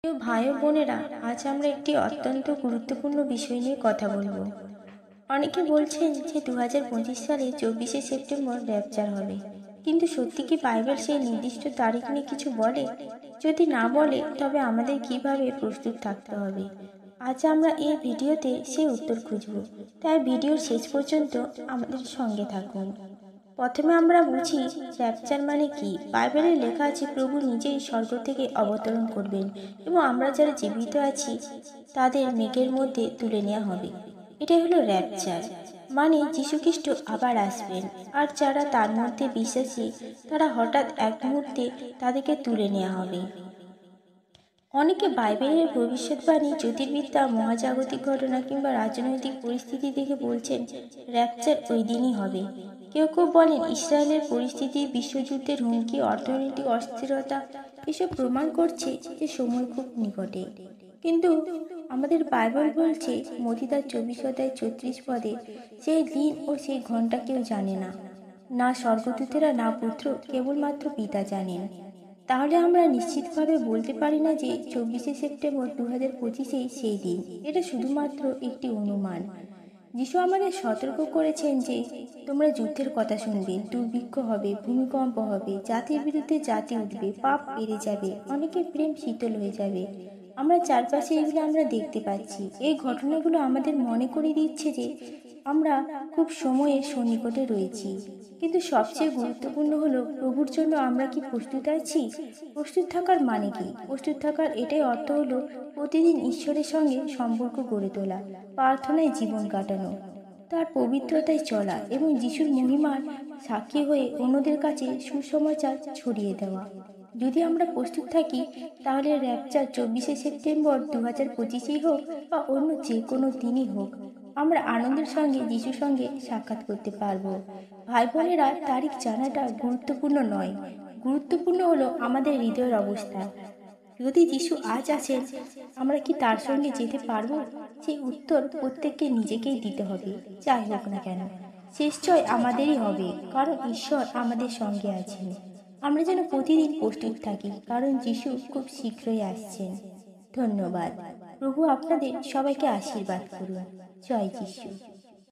প্রিয় ভাই ও বোনেরা, আজ আমরা একটি অত্যন্ত গুরুত্বপূর্ণ বিষয় নিয়ে কথা বলবো। অনেকে বলছেন যে 2025 সালে 24শে সেপ্টেম্বর র্যাপচার হবে, কিন্তু সত্যি কি বাইবেল সেই নির্দিষ্ট তারিখ নিয়ে কিছু বলে? যদি না বলে, তবে আমাদের কিভাবে প্রস্তুত থাকতে হবে? আজ আমরা এই ভিডিওতে সেই উত্তর খুঁজব, তাই ভিডিওর শেষ পর্যন্ত আমাদের সঙ্গে থাকুন। প্রথমে আমরা বুঝি র্যাপচার মানে কি। বাইবেলে লেখা আছে প্রভু নিজেই স্বর্গ থেকে অবতরণ করবেন এবং আমরা যারা জীবিত আছি তাদের মেঘের মধ্যে তুলে নেওয়া হবে। এটাই হলো র্যাপচার, মানে যীশুখ্রিস্ট আবার আসবেন, আর যারা তার মধ্যে বিশ্বাসী তারা হঠাৎ এক মুহূর্তে তাদেরকে তুলে নেওয়া হবে। অনেকে বাইবেলের ভবিষ্যৎবাণী, জ্যোতির্বিদ্যা, মহাজাগতিক ঘটনা কিংবা রাজনৈতিক পরিস্থিতি দেখে বলছেন র্যাপচার ওই দিনই হবে। কেউ কেউ বলেন ইসরায়েলের পরিস্থিতি, বিশ্বযুদ্ধের হুমকি, অর্থনৈতিক অস্থিরতা এসব প্রমাণ করছে যে সময় খুব নিকটে। কিন্তু আমাদের বাইবেল বলছে মথি তার 24 অধ্যায় 34 পদে, সেই দিন ও সেই ঘন্টা কেউ জানে না, না স্বর্গদূতেরা না পুত্র, কেবলমাত্র পিতা জানেন। তাহলে আমরা নিশ্চিতভাবে বলতে পারি না যে 24শে সেপ্টেম্বর 2025 সেই দিন। এটা শুধুমাত্র একটি অনুমান। যিশু আমাদের সতর্ক করেছেন যে তোমরা যুদ্ধের কথা শুনবে, দুর্ভিক্ষ হবে, ভূমিকম্প হবে, জাতির বিরুদ্ধে জাতি উঠবে, পাপ বেড়ে যাবে, অনেকের প্রেম শীতল হয়ে যাবে। আমরা চারপাশে এগুলো আমরা দেখতে পাচ্ছি। এই ঘটনাগুলো আমাদের মনে করিয়ে দিচ্ছে যে আমরা খুব সময়ের সন্নিকটে রয়েছি। কিন্তু সবচেয়ে গুরুত্বপূর্ণ হলো প্রভুর জন্য আমরা কি প্রস্তুত আছি? প্রস্তুত থাকার মানে কি? প্রস্তুত থাকার এটাই অর্থ হলো প্রতিদিন ঈশ্বরের সঙ্গে সম্পর্ক গড়ে তোলা, প্রার্থনায় জীবন কাটানো, তার পবিত্রতায় চলা এবং যিশুর মহিমার সাক্ষী হয়ে অন্যদের কাছে সুসমাচার ছড়িয়ে দেওয়া। যদি আমরা প্রস্তুত থাকি, তাহলে র্যাপচার 24শে সেপ্টেম্বর 2025 হোক বা অন্য যে কোনো দিনই হোক, আমরা আনন্দের সঙ্গে যিশুর সঙ্গে সাক্ষাৎ করতে পারবো। ভাই বোনেরা, তারিখ জানাটা গুরুত্বপূর্ণ নয়, গুরুত্বপূর্ণ হলো আমাদের হৃদয়ের অবস্থা। যদি যিশু আজ আছেন, আমরা কি তার সঙ্গে যেতে পারবো? সেই উত্তর প্রত্যেককে নিজেকেই দিতে হবে। যাই হোক না কেন, শেষ জয় আমাদেরই হবে, কারণ ঈশ্বর আমাদের সঙ্গে আছেন। আমরা যেন প্রতিদিন প্রস্তুত থাকি, কারণ যিশু খুব শীঘ্রই আসছেন। ধন্যবাদ। প্রভু আপনাদের সবাইকে আশীর্বাদ করুন। জয় যিশু।